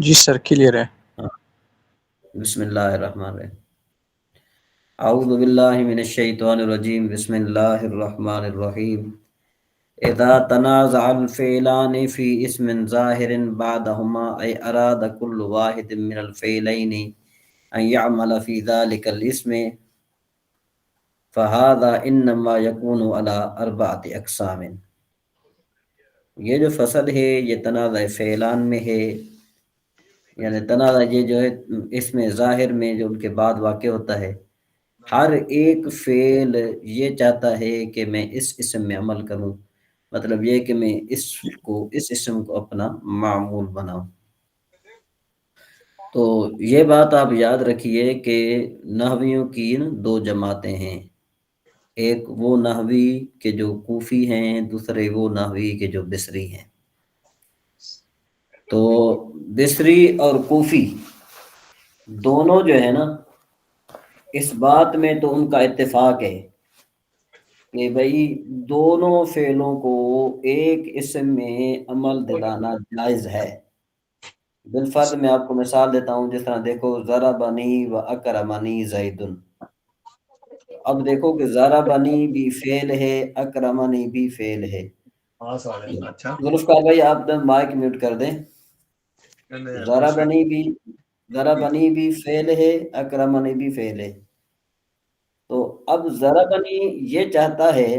جی سر clear ہے۔ ہاں، بسم اللہ الرحمن الرحیم۔ اعوذ باللہ من الشیطان الرجیم، بسم اللہ الرحمن الرحیم۔ اذا تنازع الفعلان في اسم ظاہر بعدهما اي اراد كل واحد من الفعلين ان يعمل في ذلك الاسم فهذا انما يكون على اربعة اقسام۔ یہ جو فصل ہے یہ تنازع فعلان میں ہے، یعنی تنازع یہ جو ہے اس میں ظاہر میں جو ان کے بعد واقع ہوتا ہے۔ ہر ایک فعل یہ چاہتا ہے کہ میں اس اسم میں عمل کروں، مطلب یہ کہ میں اس اسم کو اپنا معمول بناؤں۔ تو یہ بات آپ یاد رکھیے کہ نحویوں کی دو جماعتیں ہیں، ایک وہ نحوی کے جو کوفی ہیں، دوسرے وہ نحوی کے جو بصری ہیں۔ تو بصری اور کوفی دونوں جو ہے نا، اس بات میں تو ان کا اتفاق ہے کہ بھئی دونوں فعلوں کو ایک اسم میں عمل دلانا جائز ہے۔ بالفرض میں آپ کو مثال دیتا ہوں، جس طرح دیکھو ضربنی و اکرمنی زید۔ اب دیکھو کہ ضربنی بھی فعل ہے، اکرمنی بھی فعل ہے۔ ذوالفقار بھائی آپ مائک میوٹ کر دیں۔ ضربنی بھی فعل ہے، اکرمنی بھی فعل ہے۔ تو اب ضربنی یہ چاہتا ہے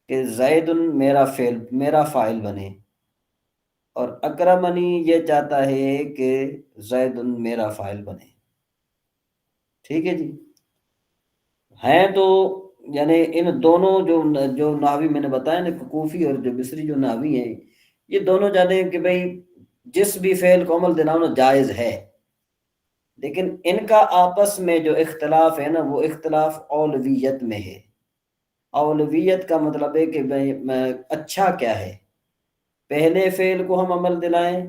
کہ زید میرا فاعل بنے، اور اکرمنی یہ چاہتا ہے کہ زید میرا فاعل بنے۔ ٹھیک ہے جی، ہیں تو یعنی ان دونوں جو نحوی میں نے بتایا نا، کوفی اور جو بصری جو نحوی ہیں، یہ دونوں چاہتے ہیں کہ بھئی جس بھی فعل کو عمل دلانا جائز ہے، لیکن ان کا آپس میں جو اختلاف ہے نا، وہ اختلاف اولویت میں ہے۔ اولویت کا مطلب ہے کہ بھئی اچھا کیا ہے، پہلے فعل کو ہم عمل دلائیں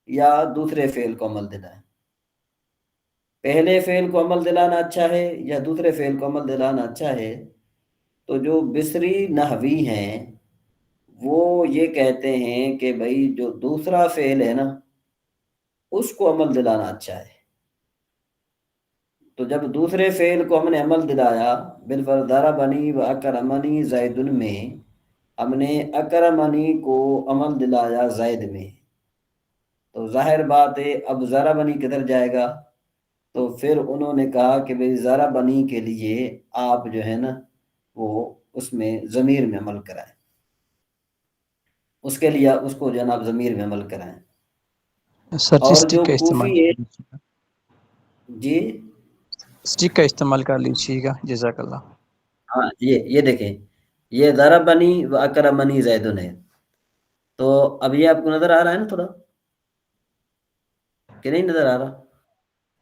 یا دوسرے فعل کو عمل دلائیں، پہلے فعل کو عمل دلانا اچھا ہے یا دوسرے فعل کو عمل دلانا اچھا ہے۔ تو جو بصری نحوی ہیں وہ یہ کہتے ہیں کہ بھئی جو دوسرا فعل ہے نا، اس کو عمل دلانا اچھا ہے۔ تو جب دوسرے فعل کو ہم نے عمل دلایا، بالفرض ضربنی و اکرمنی زید میں، ہم نے اکرمنی کو عمل دلایا زید میں، تو ظاہر بات ہے اب ضربنی کدھر جائے گا؟ تو پھر انہوں نے کہا کہ بھئی ضربنی کے لیے آپ جو ہے نا وہ اس میں ضمیر میں عمل کرائیں، اس کے لیے اس کو جناب ضمیر میں عمل کرائیں۔ سر جی اور جو اسٹک کا استعمال کوفی ہے، جی اسٹک کا استعمال کر لیجیے گا، جزاک اللہ۔ ہاں، یہ دیکھیں، یہ ضربنی و اکرمنی زیدن ہے۔ تو اب یہ آپ کو نظر آ رہا ہے نا تھوڑا کہ نہیں نظر آ رہا؟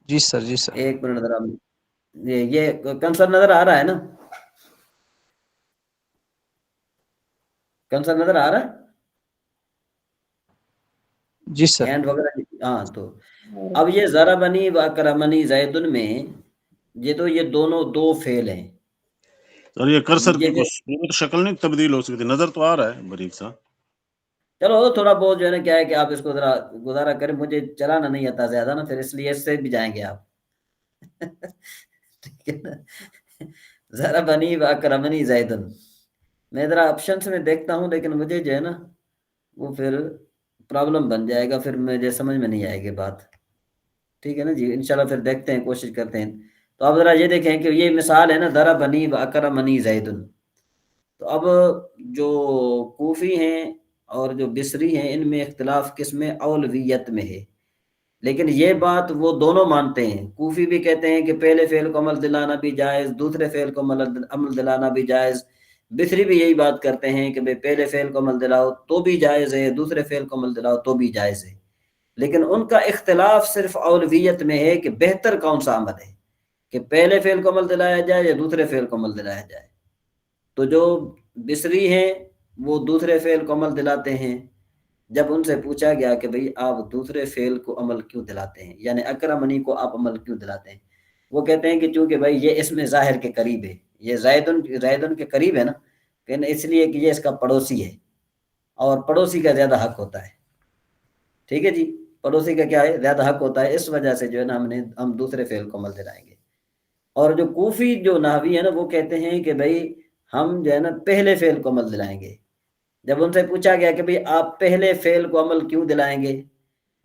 جی سر جی سر ایک منٹ نظر آ رہا، یہ کنسر نظر آ رہا ہے نا؟ کنسر نظر آ رہا ہے؟ جی سر ہینڈ وغیرہ؟ ہاں، تو اب یہ ضربنی و اکرمنی زیدن میں یہ دونوں دو فعل ہیں۔ سر یہ کرسر کی یہ جو صورت شکل نہیں تبدیل ہو سکتی، نظر تو آ رہا ہے باریک سا۔ چلو تھوڑا بہت جو ہے نا کیا ہے کہ آپ اس کو ذرا گزارا کریں، مجھے چلانا نہیں آتا زیادہ نا، پھر اس لیے اس سے بھی جائیں گے آپ۔ ٹھیک ہے نا؟ ضربنی و اکرمنی زیدن، میں ذرا آپشنس میں دیکھتا ہوں، لیکن مجھے جو ہے نا وہ پھر پرابلم بن جائے گا، پھر مجھے سمجھ میں نہیں آئے گی بات۔ ٹھیک ہے نا جی، انشاءاللہ پھر دیکھتے ہیں، کوشش کرتے ہیں۔ تو اب ذرا یہ دیکھیں کہ یہ مثال ہے نا ضربنی و اکرمنی زیدن۔ تو اب جو کوفی ہیں اور جو بصری ہیں، ان میں اختلاف کس میں؟ اولویت میں ہے۔ لیکن یہ بات وہ دونوں مانتے ہیں، کوفی بھی کہتے ہیں کہ پہلے فعل کو عمل دلانا بھی جائز، دوسرے فعل کو عمل دلانا بھی جائز۔ بصری بھی یہی بات کرتے ہیں کہ بھئی پہلے فعل کو عمل دلاؤ تو بھی جائز ہے، دوسرے فعل کو عمل دلاؤ تو بھی جائز ہے۔ لیکن ان کا اختلاف صرف اولویت میں ہے کہ بہتر کون سا عمل ہے، کہ پہلے فعل کو عمل دلایا جائے یا دوسرے فعل کو عمل دلایا جائے۔ تو جو بصری ہیں وہ دوسرے فعل کو عمل دلاتے ہیں۔ جب ان سے پوچھا گیا کہ بھئی آپ دوسرے فعل کو عمل کیوں دلاتے ہیں، یعنی اکرمنی کو آپ عمل کیوں دلاتے ہیں، وہ کہتے ہیں کہ چونکہ بھئی یہ اسم ظاہر کے قریب ہے، یہ زیدن کے قریب ہے نا، کہ اس لیے کہ یہ اس کا پڑوسی ہے، اور پڑوسی کا زیادہ حق ہوتا ہے۔ ٹھیک ہے جی، پڑوسی کا کیا ہے زیادہ حق ہوتا ہے، اس وجہ سے جو ہے نا ہم دوسرے فعل کو عمل دلائیں گے۔ اور جو کوفی جو نحوی ہے نا وہ کہتے ہیں کہ بھائی ہم جو ہے نا پہلے فعل کو عمل دلائیں گے۔ جب ان سے پوچھا گیا کہ بھائی آپ پہلے فعل کو عمل کیوں دلائیں گے،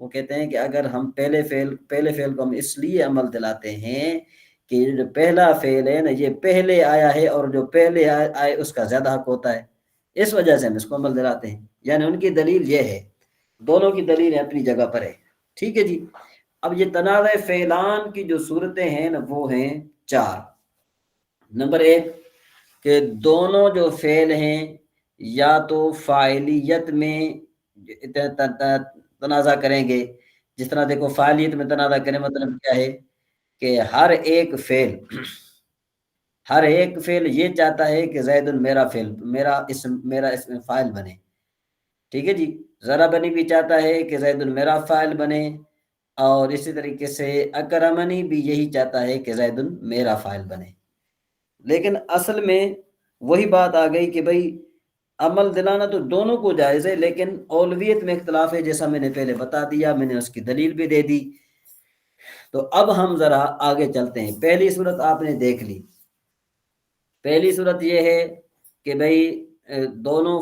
وہ کہتے ہیں کہ اگر ہم پہلے فعل کو ہم اس لیے عمل دلاتے ہیں کہ یہ جو پہلا فعل ہے نا یہ پہلے آیا ہے، اور جو پہلے آئے اس کا زیادہ حق ہوتا ہے، اس وجہ سے ہم اس کو عمل دلاتے ہیں۔ یعنی ان کی دلیل یہ ہے، دونوں کی دلیل اپنی جگہ پر ہے، ٹھیک ہے جی۔ اب یہ تنازع فعلان کی جو صورتیں ہیں نا وہ ہیں 4۔ نمبر 1 کہ دونوں جو فعل ہیں یا تو فاعلیت میں تنازع کریں گے، جس طرح دیکھو فاعلیت میں تنازع کریں مطلب کیا ہے کہ ہر ایک فعل یہ چاہتا ہے کہ زید میرا اسم فاعل بنے، ٹھیک ہے جی۔ ضربنی بھی چاہتا ہے کہ زید میرا فاعل بنے، اور اسی طریقے سے اکرمنی بھی یہی چاہتا ہے کہ زید میرا فاعل بنے۔ لیکن اصل میں وہی بات آ گئی کہ بھئی عمل دلانا تو دونوں کو جائز ہے، لیکن اولویت میں اختلاف ہے، جیسا میں نے پہلے بتا دیا، میں نے اس کی دلیل بھی دے دی۔ تو اب ہم ذرا آگے چلتے ہیں۔ پہلی صورت آپ نے دیکھ لی، پہلی صورت یہ ہے کہ بھئی دونوں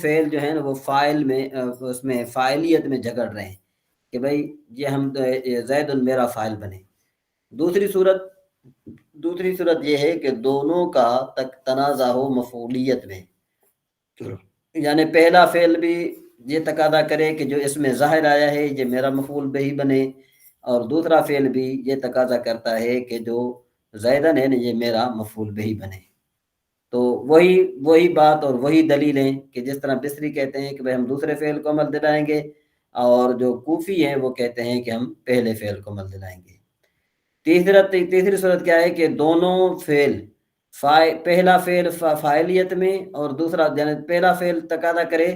فعل جو ہیں وہ فاعل میں اس میں فاعلیت میں جھگڑ رہے ہیں کہ بھئی یہ ہم زید میرا فاعل بنے۔ دوسری صورت یہ ہے کہ دونوں کا تنازع ہو مفعولیت میں، یعنی پہلا فعل بھی یہ تقاضا کرے کہ جو اس میں ظاہر آیا ہے یہ میرا مفعول بہی بنے، اور دوسرا فعل بھی یہ تقاضا کرتا ہے کہ جو زیدن ہے یہ میرا مفعول بہی بنے۔ تو وہی بات اور وہی دلیلیں کہ جس طرح بصری کہتے ہیں کہ بھئی ہم دوسرے فعل کو عمل دلائیں گے، اور جو کوفی ہیں وہ کہتے ہیں کہ ہم پہلے فعل کو عمل دلائیں گے۔ تیسری صورت کیا ہے کہ دونوں فعل پہلا فعل فاعلیت میں، اور دوسرا یعنی پہلا فعل تقاضا کرے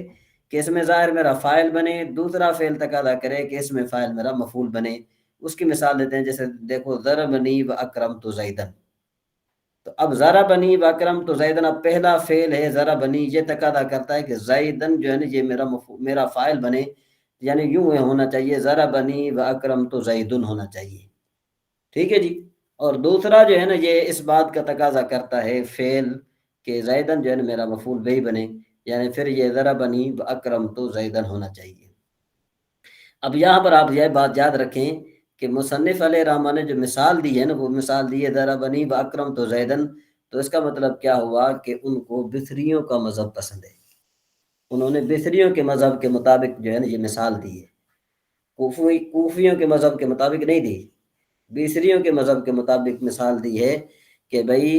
کہ اس میں ظاہر میرا فاعل بنے، دوسرا فعل تقاضا کرے کہ اس میں فاعل میرا مفعول بنے۔ اس کی مثال دیتے ہیں، جیسے دیکھو ضربنی و اکرمت زیدن، تو اب ضربنی و اکرمت زیدن، اب پہلا فعل ہے ضربنی، یہ تقاضا کرتا ہے کہ زیدن جو ہے نا یہ میرا فاعل بنے، یعنی یوں ہونا چاہیے ضربنی و اکرمت زیدن ہونا چاہیے، ٹھیک ہے جی۔ اور دوسرا جو ہے نا یہ اس بات کا تقاضا کرتا ہے فعل کہ زیدن جو ہے نا میرا مفعول بہی بنے، یعنی پھر یہ ضربنی و اکرمت زیدن ہونا چاہیے۔ اب یہاں پر آپ یہ بات یاد رکھیں کہ مصنف علیہ الرحمٰن نے جو مثال دی ہے نا وہ مثال دی ہے ضربنی و اکرمت زیدن، تو اس کا مطلب کیا ہوا کہ ان کو بصریوں کا مذہب پسند ہے، انہوں نے بصریوں کے مذہب کے مطابق جو ہے نا یہ مثال دی ہے، کوفیوں کے مذہب کے مطابق نہیں دی، بصریوں کے مذہب کے مطابق مثال دی ہے کہ بھئی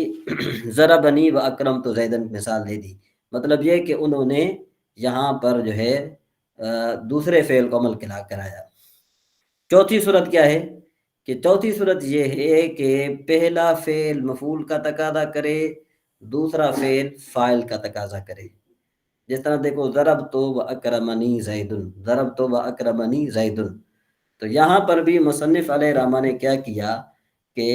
ضربنی و اکرمت زیدن مثال دے دی۔ مطلب یہ کہ انہوں نے یہاں پر جو ہے دوسرے فعل کو عمل کرایا۔ چوتھی صورت کیا ہے کہ چوتھی صورت یہ ہے کہ پہلا فعل مفعول کا تقاضا کرے، دوسرا فعل فاعل کا تقاضا کرے، جس طرح دیکھو ضربت و اکرمنی زیدن، ضربت و اکرمنی زیدن۔ تو یہاں پر بھی مصنف علیہ الرحمٰن نے کیا کیا کہ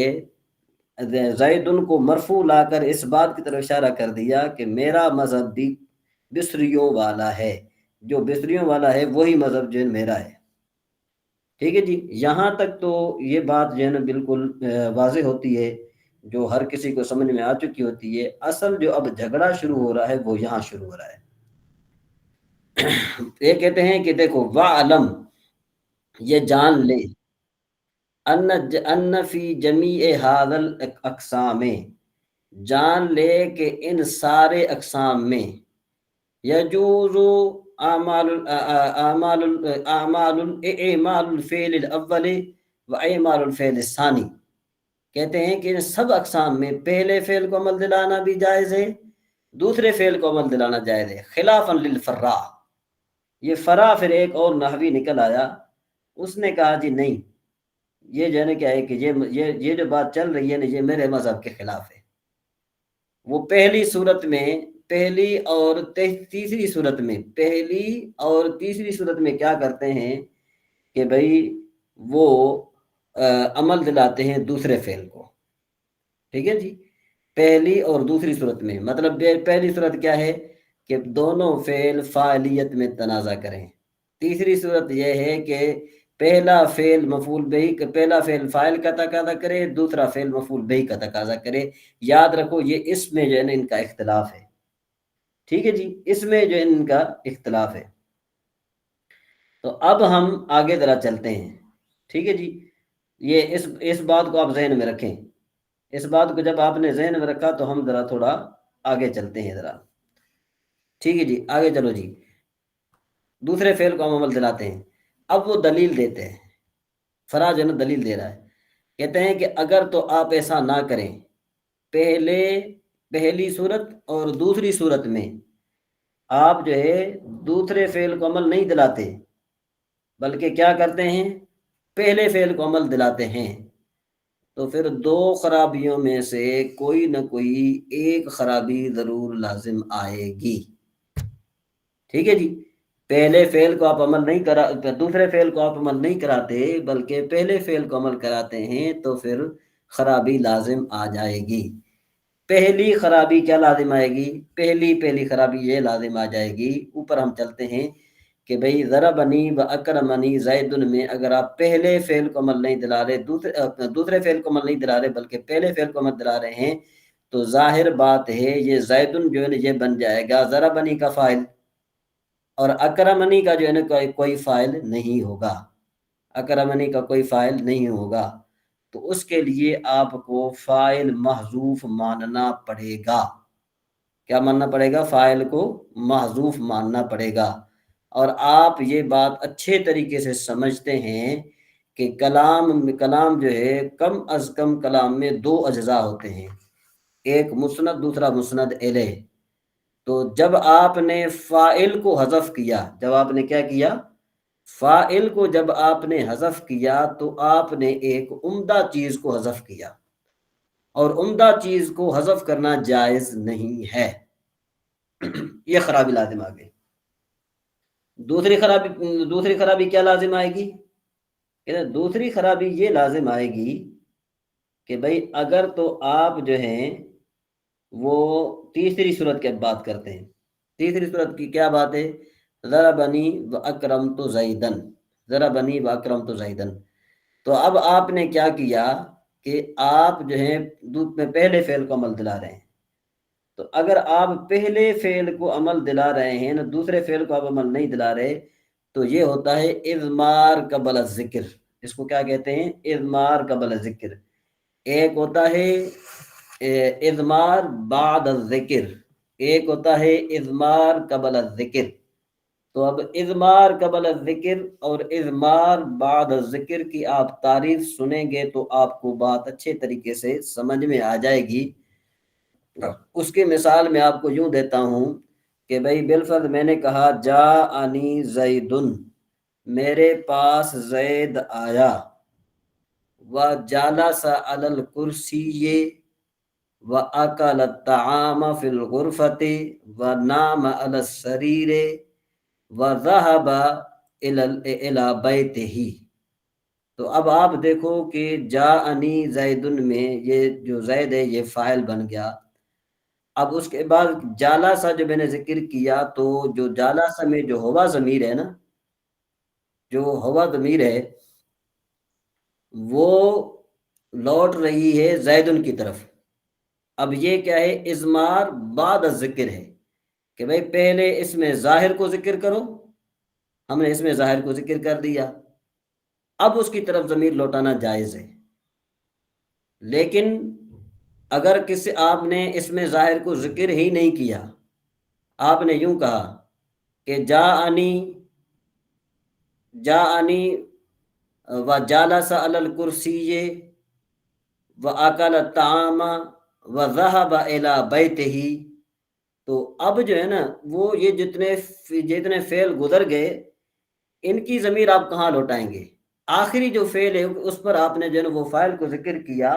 زیدن کو مرفوع لا کر اس بات کی طرف اشارہ کر دیا کہ میرا مذہب بھی بصریوں والا ہے، جو بصریوں والا ہے وہی مذہب جو میرا ہے، ٹھیک ہے جی۔ یہاں تک تو یہ بات جو ہے نا بالکل واضح ہوتی ہے، جو ہر کسی کو سمجھ میں آ چکی ہوتی ہے۔ اصل جو اب جھگڑا شروع ہو رہا ہے وہ یہاں شروع ہو رہا ہے۔ یہ کہتے ہیں کہ دیکھو وَعْلَمْ، یہ جان لے، ان فی جمیع ھذا الاقسام، جان لے کہ ان سارے اقسام میں یجوز اعمال الفعل الاول و اعمال الفعل الثانی، کہتے ہیں کہ ان سب اقسام میں پہلے فعل کو عمل دلانا بھی جائز ہے، دوسرے فعل کو عمل دلانا جائز ہے، خلافا للفراء۔ یہ فرا پھر ایک اور نحوی نکل آیا، اس نے کہا جی نہیں، یہ جو ہے نا کیا ہے کہ یہ جو بات چل رہی ہے نا یہ میرے مذہب کے خلاف ہے۔ وہ پہلی اور تیسری صورت میں کیا کرتے ہیں کہ بھئی وہ عمل دلاتے ہیں دوسرے فعل کو، ٹھیک ہے جی۔ پہلی اور دوسری صورت میں مطلب پہلی صورت کیا ہے کہ دونوں فعل فاعلیت میں تنازع کریں، تیسری صورت یہ ہے کہ پہلا فعل مفعول بہی پہلا فعل فاعل کا تقاضا کرے، دوسرا فعل مفعول بہی کا تقاضا کرے۔ یاد رکھو یہ اس میں جو ہے نا ان کا اختلاف ہے، ٹھیک ہے جی، اس میں جو ہے ان کا اختلاف ہے۔ تو اب ہم آگے ذرا چلتے ہیں، ٹھیک ہے جی، یہ اس بات کو آپ ذہن میں رکھیں۔ اس بات کو جب آپ نے ذہن میں رکھا تو ہم ذرا تھوڑا آگے چلتے ہیں ذرا، ٹھیک ہے جی، آگے چلو جی۔ دوسرے فعل کو ہم عمل دلاتے ہیں۔ اب وہ دلیل دیتے ہیں، فراز جو ہے نا دلیل دے رہا ہے، کہتے ہیں کہ اگر تو آپ ایسا نہ کریں، پہلی صورت اور دوسری صورت میں آپ جو ہے دوسرے فعل کو عمل نہیں دلاتے، بلکہ کیا کرتے ہیں، پہلے فعل کو عمل دلاتے ہیں، تو پھر دو خرابیوں میں سے کوئی نہ کوئی ایک خرابی ضرور لازم آئے گی، ٹھیک ہے جی۔ پہلے فعل کو آپ عمل نہیں کرا دوسرے فعل کو آپ عمل نہیں کراتے بلکہ پہلے فعل کو عمل کراتے ہیں تو پھر خرابی لازم آ جائے گی۔ پہلی خرابی کیا لازم آئے گی؟ پہلی خرابی یہ لازم آ جائے گی، اوپر ہم چلتے ہیں کہ بھئی ضربنی و اکرمنی زیدن میں اگر آپ پہلے فعل کو عمل نہیں دلا رہے، دوسرے فعل کو عمل نہیں دلا رہے بلکہ پہلے فعل کو عمل دلا رہے ہیں، تو ظاہر بات ہے یہ زیدن جو ہے یہ بن جائے گا ضربنی کا فاعل، اور اکرمنی کا جو ہے نا کوئی فاعل نہیں ہوگا، اکرمنی کا کوئی فاعل نہیں ہوگا، تو اس کے لیے آپ کو فاعل محذوف ماننا پڑے گا۔ کیا ماننا پڑے گا؟ فاعل کو محذوف ماننا پڑے گا۔ اور آپ یہ بات اچھے طریقے سے سمجھتے ہیں کہ کلام جو ہے کم از کم کلام میں دو اجزاء ہوتے ہیں، ایک مسند دوسرا مسند الیہ۔ تو جب آپ نے فاعل کو حذف کیا، جب آپ نے کیا کیا؟ فاعل کو جب آپ نے حذف کیا تو آپ نے ایک عمدہ چیز کو حذف کیا، اور عمدہ چیز کو حذف کرنا جائز نہیں ہے، یہ خرابی لازم آ گئی۔ دوسری خرابی کیا لازم آئے گی؟ دوسری خرابی یہ لازم آئے گی کہ بھئی اگر تو آپ جو ہیں وہ تیسری صورت کی بات کرتے ہیں، تیسری صورت کی کیا بات ہے؟ ضربنی و اکرمت زیدن، ضربنی و اکرمت زیدن۔ تو اب آپ نے کیا کیا کہ آپ جو ہیں پہلے فعل کو عمل دلا رہے ہیں، تو اگر آپ پہلے فعل کو عمل دلا رہے ہیں نا، دوسرے فعل کو آپ عمل نہیں دلا رہے، تو یہ ہوتا ہے اضمار قبل الذکر۔ اس کو کیا کہتے ہیں؟ اضمار قبل الذکر۔ ایک ہوتا ہے اضمار بعد الذکر، ایک ہوتا ہے اضمار قبل الذکر۔ تو اب اضمار قبل الذکر اور اضمار بعد الذکر کی آپ تعریف سنیں گے تو آپ کو بات اچھے طریقے سے سمجھ میں آ جائے گی۔ اس کی مثال میں آپ کو یوں دیتا ہوں کہ بھئی بالفرض میں نے کہا جاءنی زیدن، میرے پاس زید آیا، وجلس علی الکرسی واکل الطعام فی الغرفۃ ونام علی السریر وذهب الی بیتہ۔ تو اب آپ دیکھو کہ جاءنی زیدن میں یہ جو زید ہے یہ فاعل بن گیا۔ اب اس کے بعد جالسا جو میں نے ذکر کیا، تو جو جالسا میں جو ہوا ضمیر ہے نا، جو ہوا ضمیر ہے وہ لوٹ رہی ہے زیدن کی طرف۔ اب یہ کیا ہے؟ اضمار بعد الذکر ہے کہ بھئی پہلے اس میں ظاہر کو ذکر کرو، ہم نے اس میں ظاہر کو ذکر کر دیا، اب اس کی طرف ضمیر لوٹانا جائز ہے۔ لیکن اگر کسی آپ نے اس میں ظاہر کو ذکر ہی نہیں کیا، آپ نے یوں کہا کہ جاءنی وجالس علی الکرسی واکل الطعام وذهب الی بیتہ، تو اب جو ہے نا وہ یہ جتنے فعل گزر گئے ان کی ضمیر آپ کہاں لوٹائیں گے؟ آخری جو فعل ہے اس پر آپ نے جو ہے نا وہ فاعل کو ذکر کیا،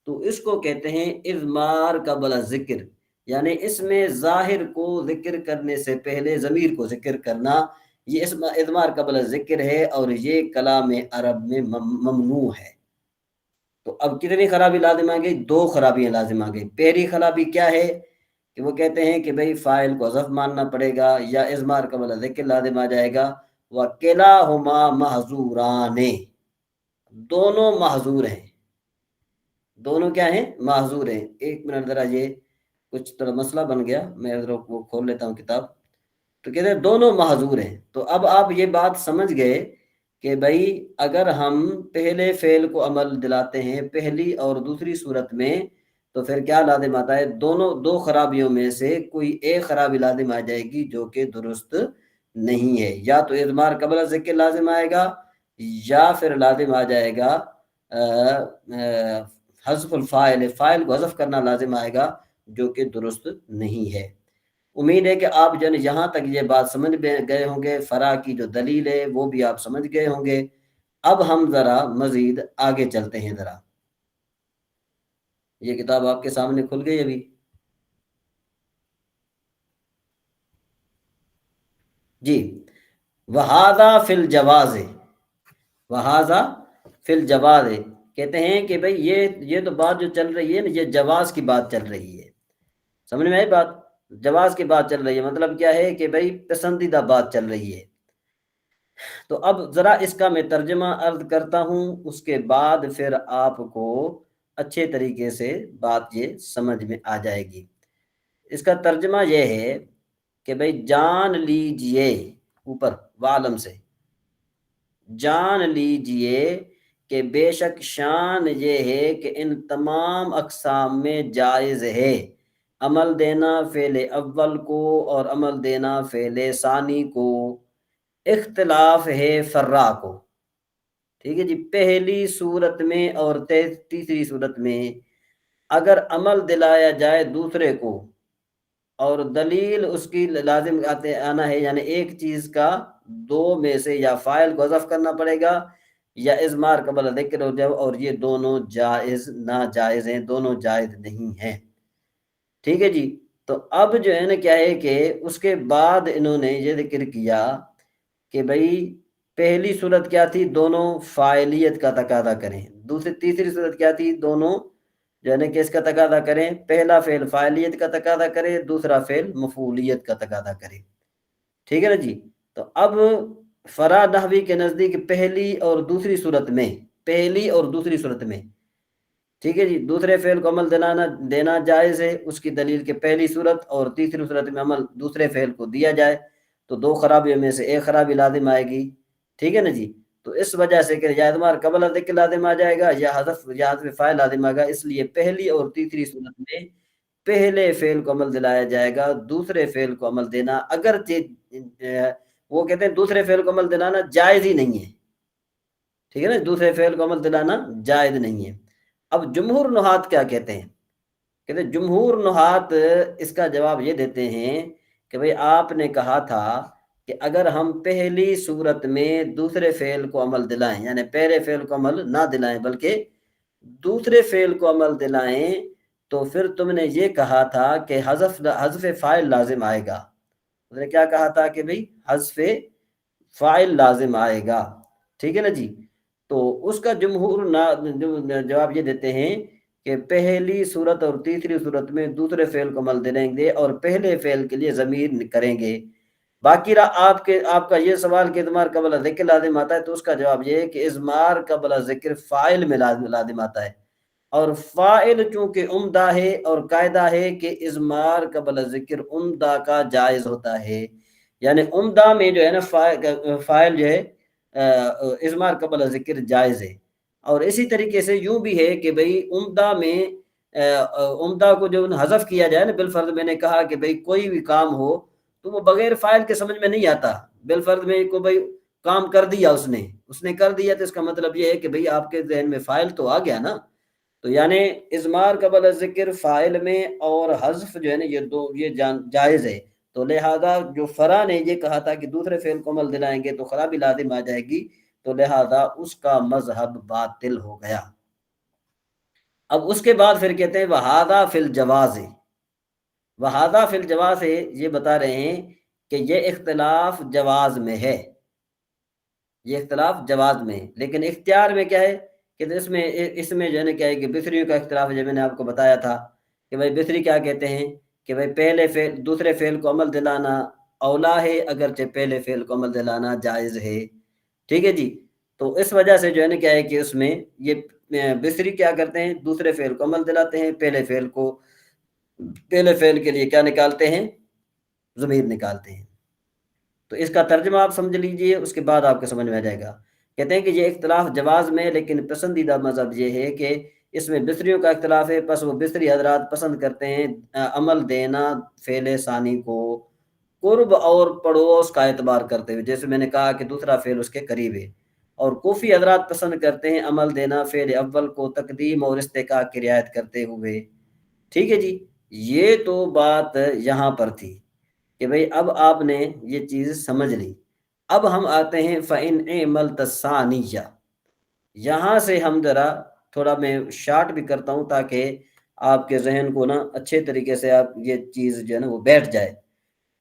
تو اس کو کہتے ہیں اضمار قبل الذکر، یعنی اس میں ظاہر کو ذکر کرنے سے پہلے ضمیر کو ذکر کرنا، یہ اضمار قبل الذکر ہے، اور یہ کلام عرب میں ممنوع ہے۔ تو اب کتنی خرابی لازم آ گئی؟ دو خرابیاں لازم آ گئی۔ پہلی خرابی کیا ہے کہ وہ کہتے ہیں کہ بھئی فاعل کو حذف ماننا پڑے گا یا اضمار قبل ذکر لازم آ جائے گا، وَكِلَاهُمَا مَحْظُورَانِ، دونوں محظور ہیں، دونوں کیا ہیں؟ محظور ہیں۔ ایک منٹ ذرا یہ کچھ طرح مسئلہ بن گیا، میں ذرا وہ کھول لیتا ہوں کتاب۔ تو کہتے ہیں دونوں محظور ہیں۔ تو اب آپ یہ بات سمجھ گئے کہ بھائی اگر ہم پہلے فعل کو عمل دلاتے ہیں پہلی اور دوسری صورت میں تو پھر کیا لازم آتا ہے؟ دونوں دو خرابیوں میں سے کوئی ایک خرابی لازم آ جائے گی جو کہ درست نہیں ہے، یا تو اضمار قبل ذکر لازم آئے گا یا پھر لازم آ جائے گا حذف الفاعل، فاعل کو حذف کرنا لازم آئے گا جو کہ درست نہیں ہے۔ امید ہے کہ آپ جو ہے یہاں تک یہ بات سمجھ گئے ہوں گے، فرع کی جو دلیل ہے وہ بھی آپ سمجھ گئے ہوں گے۔ اب ہم ذرا مزید آگے چلتے ہیں۔ ذرا یہ کتاب آپ کے سامنے کھل گئی ابھی؟ جی، وہذا فی الجواز، وہذا فی الجواز، کہتے ہیں کہ بھئی یہ تو بات جو چل رہی ہے نا، یہ جواز کی بات چل رہی ہے۔ سمجھ میں آئی بات؟ جواز کی بات چل رہی ہے، مطلب کیا ہے کہ بھئی پسندیدہ بات چل رہی ہے۔ تو اب ذرا اس کا میں ترجمہ عرض کرتا ہوں، اس کے بعد پھر آپ کو اچھے طریقے سے بات یہ سمجھ میں آ جائے گی۔ اس کا ترجمہ یہ ہے کہ بھئی جان لیجئے، اوپر وعلم سے جان لیجئے کہ بے شک شان یہ ہے کہ ان تمام اقسام میں جائز ہے عمل دینا فعل اول کو اور عمل دینا فعل ثانی کو، اختلاف ہے فرع کو۔ ٹھیک ہے جی، پہلی صورت میں اور تیسری صورت میں اگر عمل دلایا جائے دوسرے کو اور دلیل اس کی لازم آنا ہے، یعنی ایک چیز کا دو میں سے یا فاعل کو حذف کرنا پڑے گا یا اضمار قبل ذکر ہو جائے، اور یہ دونوں جائز ناجائز ہیں، دونوں جائز نہیں ہیں۔ ٹھیک ہے جی، تو اب جو ہے نا کیا ہے کہ اس کے بعد انہوں نے یہ ذکر کیا کہ بھئی پہلی صورت کیا تھی؟ دونوں فاعلیت کا تقاضا کریں۔ تیسری صورت کیا تھی؟ دونوں جو ہے نا کہ اس کا تقاضا کریں، پہلا فعل فاعلیت کا تقاضا کرے، دوسرا فعل مفعولیت کا تقاضا کرے۔ ٹھیک ہے نا جی، تو اب فرع نحوی کے نزدیک پہلی اور دوسری صورت میں، پہلی اور دوسری صورت میں، ٹھیک ہے جی، دوسرے فعل کو عمل دینا جائز ہے، اس کی دلیل کے پہلی صورت اور تیسری صورت میں عمل دوسرے فعل کو دیا جائے تو دو خرابیوں میں سے ایک خرابی لازم آئے گی۔ ٹھیک ہے نا جی، تو اس وجہ سے کہ یا اضمار قبل ذکر لازم آ جائے گا یا حذف فاعل لازم آئے گا، اس لیے پہلی اور تیسری صورت میں پہلے فعل کو عمل دلایا جائے گا، دوسرے فعل کو عمل دینا اگرچہ وہ کہتے ہیں دوسرے فعل کو عمل دلانا جائز ہی نہیں ہے۔ ٹھیک ہے نا، دوسرے فعل کو عمل دلانا جائز نہیں ہے۔ اب جمہور نحات کیا کہتے ہیں؟ کہتے ہیں جمہور نحات اس کا جواب یہ دیتے ہیں کہ بھئی آپ نے کہا تھا کہ اگر ہم پہلی صورت میں دوسرے فعل کو عمل دلائیں، یعنی پہلے فعل کو عمل نہ دلائیں بلکہ دوسرے فعل کو عمل دلائیں، تو پھر تم نے یہ کہا تھا کہ حذف فاعل لازم آئے گا۔ اس نے کیا کہا تھا کہ بھئی حذف فاعل لازم آئے گا۔ ٹھیک ہے نا جی، تو اس کا جمہور جواب یہ دیتے ہیں کہ پہلی صورت اور تیسری صورت میں دوسرے فعل کو عمل دلائیں گے اور پہلے فعل کے لیے ضمیر کریں گے۔ باقی رہا آپ کا یہ سوال کہ اضمار قبل ذکر لازم آتا ہے، تو اس کا جواب یہ ہے کہ اضمار قبل ذکر فاعل میں لازم آتا ہے، اور فاعل چونکہ عمدہ ہے اور قاعدہ ہے کہ اضمار قبل ذکر عمدہ کا جائز ہوتا ہے، یعنی عمدہ میں جو ہے نا فاعل جو ہے اضمار قبل ذکر جائز ہے۔ اور اسی طریقے سے یوں بھی ہے کہ بھئی عمدہ میں عمدہ کو جو حذف کیا جائے نا، بالفرض میں نے کہا کہ بھئی کوئی بھی کام ہو تو وہ بغیر فاعل کے سمجھ میں نہیں آتا، بالفرض میں کو بھئی کام کر دیا اس نے کر دیا، تو اس کا مطلب یہ ہے کہ بھئی آپ کے ذہن میں فاعل تو آ گیا نا۔ تو یعنی اضمار قبل ذکر فاعل میں اور حذف جو ہے نا یہ جائز ہے، تو لہذا جو فرع نے یہ کہا تھا کہ دوسرے فعل کو عمل دلائیں گے تو خرابی لازم آ جائے گی، تو لہذا اس کا مذہب باطل ہو گیا۔ اب اس کے بعد پھر کہتے ہیں وہذا فی الجواز، وہذا فی الجواز ہے، یہ بتا رہے ہیں کہ یہ اختلاف جواز میں ہے، یہ اختلاف جواز میں ہے، لیکن اختیار میں کیا ہے کہ اس میں جو ہے نا کیا ہے کہ بصریوں کا اختلاف ہے، جو میں نے آپ کو بتایا تھا کہ بھائی بصری کیا کہتے ہیں کہ بھائی پہلے دوسرے فعل کو عمل دلانا اولا ہے اگرچہ پہلے فعل کو عمل دلانا جائز ہے. ٹھیک ہے جی. تو اس وجہ سے جو ہے نا کیا ہے کہ اس میں یہ بصری کیا کرتے ہیں, دوسرے فعل کو عمل دلاتے ہیں, پہلے فعل کے لیے کیا نکالتے ہیں, ضمیر نکالتے ہیں. تو اس کا ترجمہ آپ سمجھ لیجئے, اس کے بعد آپ کو سمجھ میں آ جائے گا. کہتے ہیں کہ یہ اختلاف جواز میں, لیکن پسندیدہ مذہب یہ ہے کہ اس میں بصریوں کا اختلاف ہے, پس وہ بصری حضرات پسند کرتے ہیں عمل دینا فعل ثانی کو قرب اور پڑوس کا اعتبار کرتے ہوئے, جیسے میں نے کہا کہ دوسرا فعل اس کے قریب ہے. اور کوفی حضرات پسند کرتے ہیں عمل دینا فعل اول کو تقدیم اور استحقاق کی رعایت کرتے ہوئے. ٹھیک ہے جی. یہ تو بات یہاں پر تھی کہ بھئی اب آپ نے یہ چیز سمجھ لی. اب ہم آتے ہیں فَإِنْ عِمَلْتَ الثَّانِيَّةَ. یہاں سے ہم ذرا تھوڑا میں شارٹ بھی کرتا ہوں تاکہ آپ کے ذہن کو نا اچھے طریقے سے آپ یہ چیز جو ہے نا وہ بیٹھ جائے.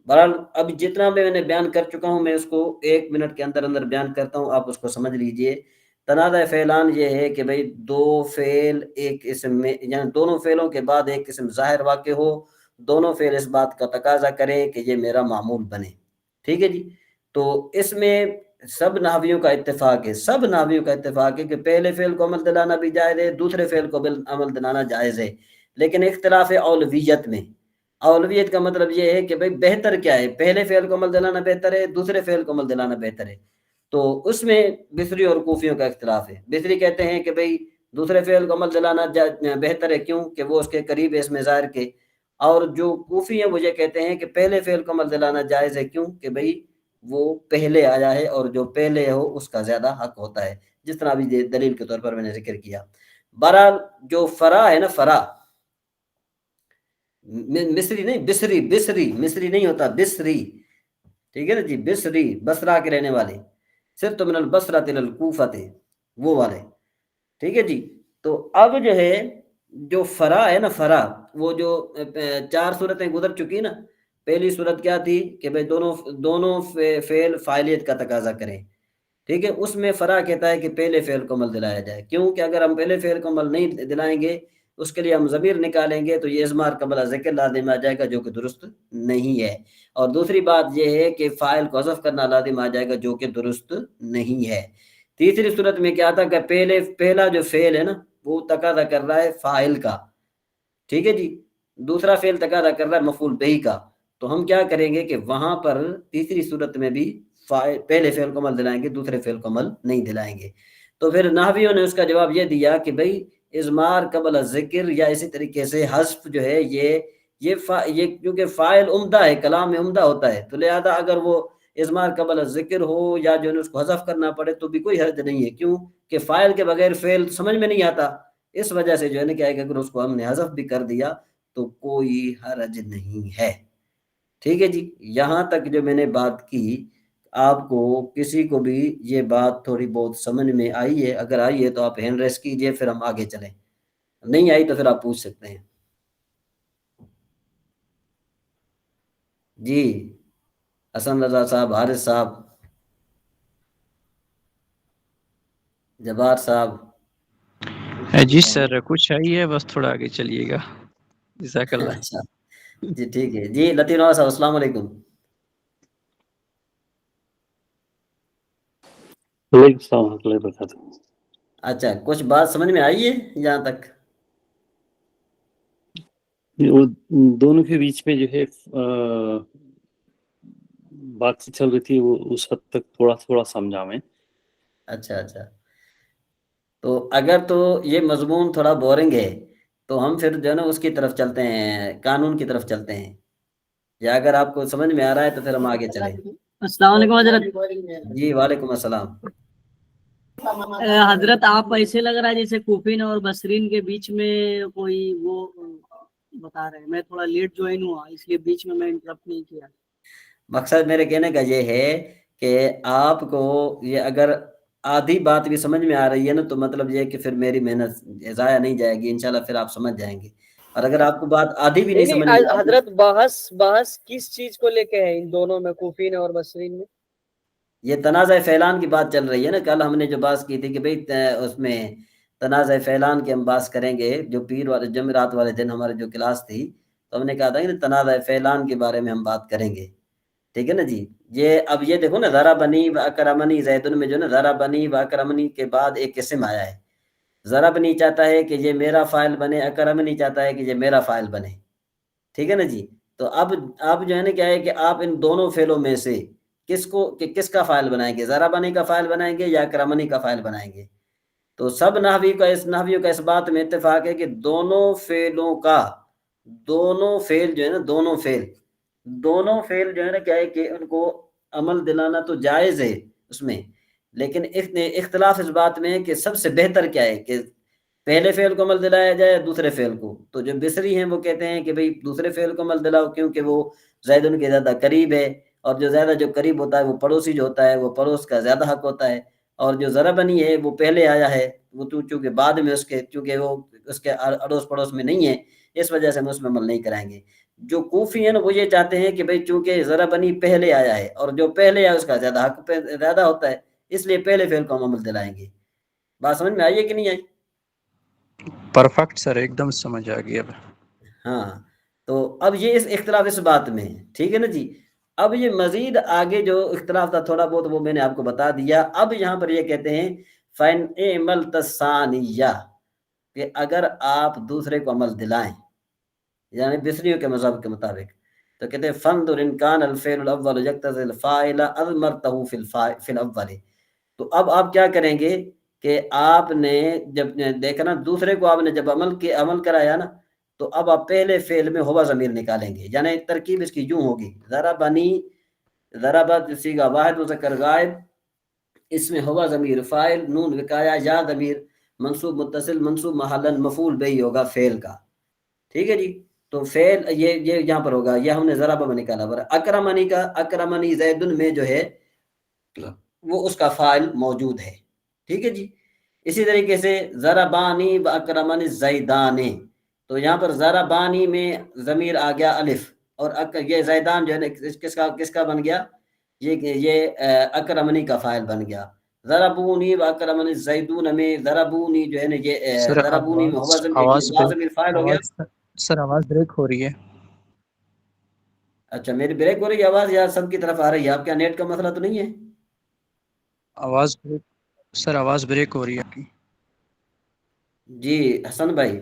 بہرحال اب جتنا میں نے بیان کر چکا ہوں میں اس کو 1 منٹ کے اندر بیان کرتا ہوں, آپ اس کو سمجھ لیجئے. تنازع فعلان یہ ہے کہ بھئی دو فعل ایک اسم میں, یعنی دونوں فعلوں کے بعد ایک اسم ظاہر واقع ہو, دونوں فعل اس بات کا تقاضا کریں کہ یہ میرا معمول بنے. ٹھیک ہے جی. تو اس میں سب نحویوں کا اتفاق ہے کہ پہلے فعل کو عمل دلانا بھی جائز ہے, دوسرے فعل کو عمل دلانا جائز ہے, لیکن اختلاف ہے اولویت میں. اولویت کا مطلب یہ ہے کہ بھئی بہتر کیا ہے, پہلے فعل کو عمل دلانا بہتر ہے, دوسرے فعل کو عمل دلانا بہتر ہے. تو اس میں بصری اور کوفیوں کا اختلاف ہے. بصری کہتے ہیں کہ بھئی دوسرے فعل کو عمل دلانا بہتر ہے, کیوں کہ وہ اس کے قریب ہے اس میں ظاہر کے. اور جو کوفی ہیں وہ یہ کہتے ہیں کہ پہلے فعل کو عمل دلانا جائز ہے, کیوں کہ بھئی وہ پہلے آیا ہے اور جو پہلے ہو اس کا زیادہ حق ہوتا ہے, جس طرح بھی دلیل کے طور پر میں نے ذکر کیا. بہرحال جو فرا ہے نا, فرا مصری نہیں, مصری نہیں ہوتا, بصری. ٹھیک ہے نا جی. بصری بصرہ کے رہنے والے, صرف تو من البصرۃ الی الکوفۃ, وہ والے. ٹھیک ہے جی. تو اب جو ہے جو فرا ہے نا, فرا وہ جو 4 صورتیں گزر چکی نا. پہلی صورت کیا تھی کہ بھئی دونوں فعل فاعلیت کا تقاضا کریں. ٹھیک ہے. اس میں فرا کہتا ہے کہ پہلے فعل کو عمل دلایا جائے, کیوں کہ اگر ہم پہلے فعل کو عمل نہیں دلائیں گے اس کے لیے ہم ضمیر نکالیں گے تو یہ اضمار قبل ذکر لازم آ جائے گا, جو کہ درست نہیں ہے. اور دوسری بات یہ ہے کہ فاعل کو حذف کرنا لازم آ جائے گا, جو کہ درست نہیں ہے. تیسری صورت میں کیا تھا کہ پہلا جو فعل ہے نا وہ تقاضا کر رہا ہے فاعل کا. ٹھیک ہے جی. دوسرا فعل تقاضا کر رہا ہے مفعول بہ کا. تو ہم کیا کریں گے کہ وہاں پر تیسری صورت میں بھی پہلے فعل کو عمل دلائیں گے, دوسرے فعل کو عمل نہیں دلائیں گے. تو پھر نحویوں نے اس کا جواب یہ دیا کہ بھئی اضمار قبل ذکر یا اسی طریقے سے حذف جو ہے یہ کیونکہ فاعل عمدہ ہے, کلام میں عمدہ ہوتا ہے, تو لہذا اگر وہ اضمار قبل ذکر ہو یا جو ہے اس کو حذف کرنا پڑے تو بھی کوئی حرج نہیں ہے, کیوں کہ فاعل کے بغیر فعل سمجھ میں نہیں آتا. اس وجہ سے جو ہے نا کیا ہے کہ اگر اس کو ہم نے حذف بھی کر دیا تو کوئی حرج نہیں ہے. ٹھیک ہے جی. یہاں تک جو میں نے بات کی آپ کو کسی کو بھی یہ بات تھوڑی بہت سمجھ میں آئی ہے؟ اگر آئی ہے تو آپ ہینڈ ریس کیجئے, پھر ہم آگے چلیں. نہیں آئی تو پھر آپ پوچھ سکتے ہیں. جی حسن رضا صاحب, حارث صاحب, جبار صاحب. جی سر کچھ آئی ہے, بس تھوڑا آگے چلیے گا. جزاک اللہ. اچھا جی ٹھیک ہے جی. لطیف نواز صاحب السلام علیکم. وعلیکم السلام ورحمۃ اللہ وبرکاتہ. اچھا کچھ بات سمجھ میں آئی ہے یہاں تک؟ وہ دونوں کے بیچ میں جو ہے بات چل رہی تھی, وہ اس حد تک تھوڑا سمجھا میں. اچھا تو اگر تو یہ مضمون تھوڑا بورنگ ہے تو ہم پھر جو ہے نا اس کی طرف چلتے ہیں, قانون کی طرف چلتے ہیں, یا اگر آپ کو سمجھ میں آ رہا ہے تو پھر ہم آگے چلیں. السلام علیکم حضرت. جی وعلیکم السلام. حضرت آپ ایسے لگ رہا ہے جیسے کوفین اور بصرین کے بیچ میں کوئی وہ بتا رہے ہیں. میں تھوڑا لیٹ جوائن ہوا اس لیے بیچ میں انٹرپٹ نہیں کیا. مقصد میرے کہنے کا یہ ہے کہ آپ کو یہ اگر آدھی بات بھی سمجھ میں آ رہی ہے نا تو مطلب یہ کہ پھر میری محنت ضائع نہیں جائے گی, انشاءاللہ پھر آپ سمجھ جائیں گے. اور اگر آپ کو بات آدھی بھی نہیں سمجھ میں حضرت بحث کس چیز کو لے کے ہے ان دونوں میں, کوفین اور بصرین میں؟ یہ تنازع فعلان کی بات چل رہی ہے نا. کل ہم نے جو بات کی تھی کہ بھئی اس میں تنازع فعلان کی ہم بات کریں گے, جو پیر والے جمعرات والے دن ہمارے جو کلاس تھی تو ہم نے کہا تھا کہ تنازع فعلان کے بارے میں ہم بات کریں گے. ٹھیک ہے نا جی. اب یہ دیکھو نا ضربنی و اکرمنی زیدن میں جو نا ضربنی و اکرمنی کے بعد ایک اسم آیا ہے. ضربنی چاہتا ہے کہ یہ میرا فاعل بنے, اکرمنی چاہتا ہے کہ یہ میرا فاعل بنے. ٹھیک ہے نا جی. تو اب جو ہے نا کیا ہے کہ آپ ان دونوں فعلوں میں سے کس کا فاعل بنائیں گے, ضربنی کا فاعل بنائیں گے یا اکرمنی کا فاعل بنائیں گے. تو سب نحویوں کا اس بات میں اتفاق ہے کہ دونوں فعلوں کا, دونوں فعل جو ہے نا, دونوں فعل جو ہے نا کیا ہے کہ ان کو عمل دلانا تو جائز ہے اس میں, لیکن اختلاف اس بات میں ہے کہ سب سے بہتر کیا ہے کہ پہلے فعل کو عمل دلایا جائے دوسرے فعل کو. تو جو بصری ہیں وہ کہتے ہیں کہ بھئی دوسرے فعل کو عمل دلاؤ کیونکہ وہ زیدن کے زیادہ قریب ہے, اور جو زیادہ جو قریب ہوتا ہے وہ پڑوسی جو ہوتا ہے وہ پڑوس کا زیادہ حق ہوتا ہے, اور جو ضربنی ہے وہ پہلے آیا ہے, وہ چونکہ بعد میں چونکہ وہ اس کے اڑوس پڑوس میں نہیں ہے, اس وجہ سے ہم اس میں عمل نہیں کرائیں گے. جو کوفی ہیں وہ یہ چاہتے ہیں کہ بھئی چونکہ ضربنی پہلے آیا ہے اور جو پہلے آیا اس کا زیادہ حق زیادہ ہوتا ہے, اس لیے پہلے فعل کو ہم عمل دلائیں گے. بات سمجھ میں آئی ہے کہ نہیں آئی؟ پرفیکٹ سر, ایک دم سمجھ آ گئی اب. ہاں, تو اب یہ اس اختلاف اس بات میں ہے. ٹھیک ہے نا جی. اب یہ مزید آگے جو اختلاف تھا تھوڑا بہت وہ میں نے آپ کو بتا دیا. اب یہاں پر یہ کہتے ہیں فَإِنْ اعْمَلْتَ الثَّانِيَّةَ, کہ اگر آپ دوسرے کو عمل دلائیں, یعنی بصریوں کے مذہب کے مطابق, تو کہتے ہیں فَانْظُرْ إِنْ كَانَ الْفِعْلُ الْأَوَّلُ يَقْتَضِي الْفَاعِلَ أَضْمَرْتَهُ فِي الْأَوَّلِ. تو اب آپ کیا کریں گے کہ آپ نے جب دیکھا نا دوسرے کو آپ نے جب عمل کرایا نا, تو اب آپ پہلے فعل میں ہوا ضمیر نکالیں گے. یعنی ترکیب اس کی یوں ہوگی, ضربنی, ضربت صیغہ واحد مذکر غائب, اس میں ہوا ضمیر فاعل, نون وقایا یا ضمیر منصوب متصل منصوب محلاً مفعول بہی ہوگا فعل کا. ٹھیک ہے جی. تو فعل یہ یہاں پر ہوگا, یہ ہم نے ضربہ میں نکالا. پر اکرمنی کا, اکرمنی زیدن میں جو ہے وہ اس کا فاعل موجود ہے. ٹھیک ہے جی. اسی طریقے سے ضربانی و اکرمن زیدان, تو یہاں پر ضربانی میں ضمیر آ گیا الف, اور یہ زیدان جو ہے نا کس کا بن گیا, یہ اکرمنی کا فاعل بن گیا. ضربونی و اکرمن زیدون میں ضربونی جو ہے نا یہ سر ضربونی میں ہوا ضمیر فاعل ہو گیا. سر آواز بریک ہو رہی ہے. اچھا, میری بریک ہو رہی ہے آواز یا سب کی طرف آ رہی ہے؟ آپ کیا نیٹ کا مسئلہ تو نہیں ہے؟ آواز بریک ہو رہی ہے آپ کی. جی حسن بھائی,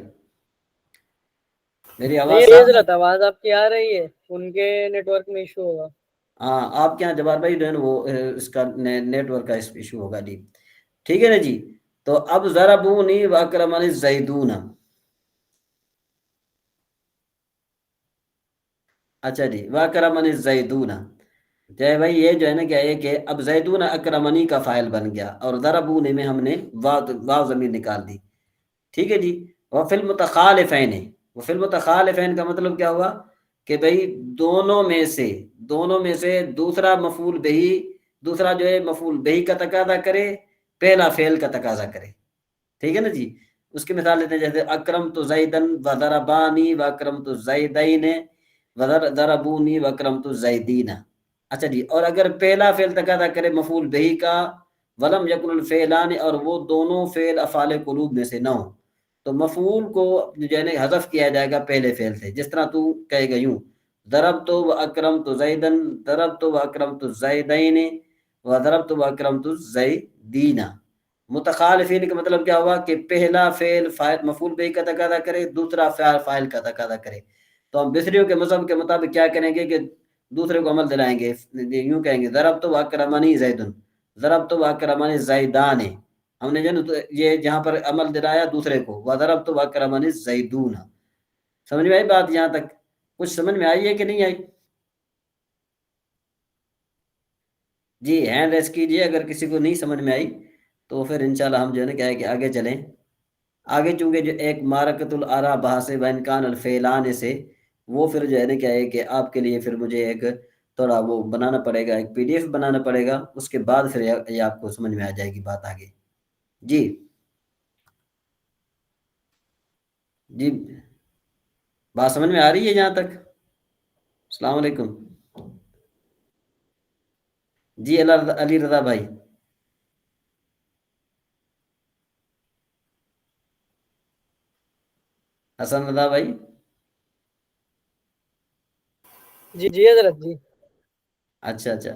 میری نہیں آواز حضرت, آواز آپ کی آ رہی ہے, ان کے نیٹ ورک میں ایشو ہوگا. ہاں, آپ کے یہاں جبار بھائی جو ہے نا وہ اس کا نیٹ ورک کا ایشو ہوگا جی. ٹھیک ہے نا جی. تو اب ضربونی و اکرمن زیدون, اچھا جی, و اکرمن زیدون, جے بھائی یہ جو ہے نا کیا ہے کہ اب زیدون اکرمنی کا فاعل بن گیا, اور ضربونی میں ہم نے واو ضمیر نکال دی. ٹھیک ہے جی. وفی المتخالفین, وفی المتخالفین کا مطلب کیا ہوا کہ بھئی دونوں میں سے دوسرا مفعول بہی, دوسرا جو ہے مفعول بہی کا تقاضا کرے, پہلا فعل کا تقاضا کرے. ٹھیک ہے نا جی. اس کی مثال لیتے ہیں جیسے اکرمت زیدن و ضربانی و اکرمت زیدین و ضربونی و اکرمت زیدین. اچھا جی, اور اگر پہلا فعل تقاضا کرے مفعول بہی کا, ولم یکن الفعلان, اور وہ دونوں فعل افعال قلوب میں سے نہ ہوں, تو مفعول کو جو ہے نا حذف کیا جائے گا پہلے فعل سے. جس طرح تو کہے گا یوں, ضربت و اکرمت زیدن, ضربت و اکرمت زیدین و ضربت و اکرمت زیدین. متخالفین کا مطلب کیا ہوا کہ پہلا فعل مفعول بہی کا تقاضا کرے, دوسرا فعل فاعل کا تقاضا کرے. تو ہم بصریوں کے مذہب کے مطابق کیا کریں گے کہ دوسرے کو عمل دلائیں گے, یوں کہیں گے ضربت و اکرمنی زیدن, ضربت و اکرمنی زیدان. ہم نے جو یہ جہاں پر عمل دلایا دوسرے کو, وَضَرَبْتُ وَأَكْرَمَنِ الزَّيْدُونَ. سمجھ میں آئی بات یہاں تک؟ کچھ سمجھ میں آئی ہے کہ نہیں آئی؟ جی ہینڈ ریس کیجئے اگر کسی کو نہیں سمجھ میں آئی, تو پھر انشاءاللہ ہم جو ہے نا کیا ہے کہ آگے چلیں. آگے چونکہ جو ایک مارکت الارا بحث وانکان الفعلان سے, وہ پھر جو ہے نا کیا ہے کہ آپ کے لیے پھر مجھے ایک تھوڑا وہ بنانا پڑے گا, ایک PDF بنانا پڑے گا, اس کے بعد پھر یہ آپ کو سمجھ میں آ جائے گی بات آگے. جی جی, بات سمجھ میں آ رہی ہے جہاں تک؟ السلام علیکم. جی علی رضا بھائی. حسن رضا بھائی. جی حضرت جی. اچھا اچھا،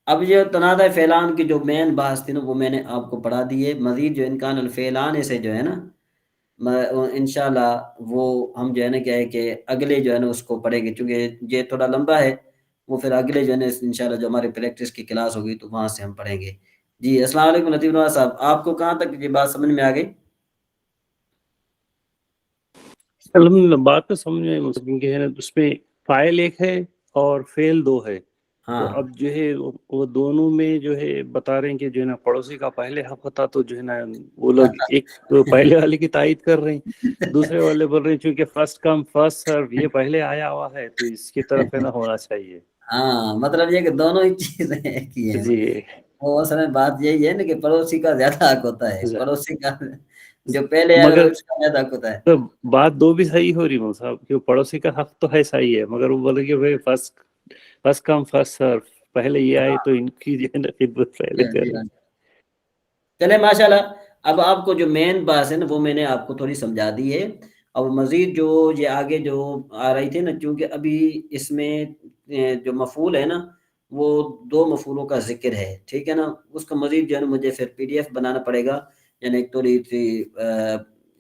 اب یہ تنازع فعلان کی جو مین بحث تھی نا وہ میں نے آپ کو پڑھا دی ہے. مزید جو امکان الفعلان سے جو ہے نا انشاءاللہ وہ ہم جو ہے نا کیا ہے کہ اگلے جو ہے نا اس کو پڑھیں گے، چونکہ یہ تھوڑا لمبا ہے، وہ پھر اگلے جو ہے نا انشاءاللہ جو ہماری پریکٹس کی کلاس ہوگی تو وہاں سے ہم پڑھیں گے. جی السلام علیکم لطیف نواز صاحب، آپ کو کہاں تک یہ بات سمجھ میں آ گئی؟ الحمدللہ بات تو سمجھ میں کیونکہ ہے نا اس میں فاعل ایک ہے اور فعل دو ہے. ہاں تو اب جو ہے وہ دونوں میں جو ہے بتا رہے ہیں کہ جو ہے نا پڑوسی کا پہلے حق ہوتا تو جو ہے نا وہ لوگ ایک تو پہلے والے کی تائید کر رہے ہیں، دوسرے والے بول رہے ہیں چونکہ فرسٹ کم فرسٹ سرو یہ پہلے آیا ہوا ہے تو اس کی طرف ہے نا ہونا چاہیے. ہاں مطلب یہ کہ دونوں ہی چیزیں ایک ہی ہیں. جی وہ اصل میں بات یہی ہے نا کہ پڑوسی کا زیادہ حق ہوتا ہے، پڑوسی کا جو پہلے آئے مگر اس کا زیادہ حق ہوتا ہے. تو بات دو بھی صحیح ہو رہی ہے صاحب کہ پڑوسی کا حق تو ہے صحیح ہے، مگر وہ بولے کہ بھائی فرسٹ کم فرسٹ سرو، پہلے یہ آئے تو ان کی جو ہے نا خدمت پہلے کریں. چلے ماشاءاللہ، اب آپ کو جو مین بات ہے نا وہ میں نے آپ کو تھوڑی سمجھا دی ہے. اور مزید جو یہ آگے جو آ رہی تھی نا، چونکہ ابھی اس میں جو مفعول ہے نا وہ دو مفعولوں کا ذکر ہے، ٹھیک ہے نا. اس کا مزید جو ہے نا مجھے پھر پی ڈی ایف بنانا پڑے گا، یعنی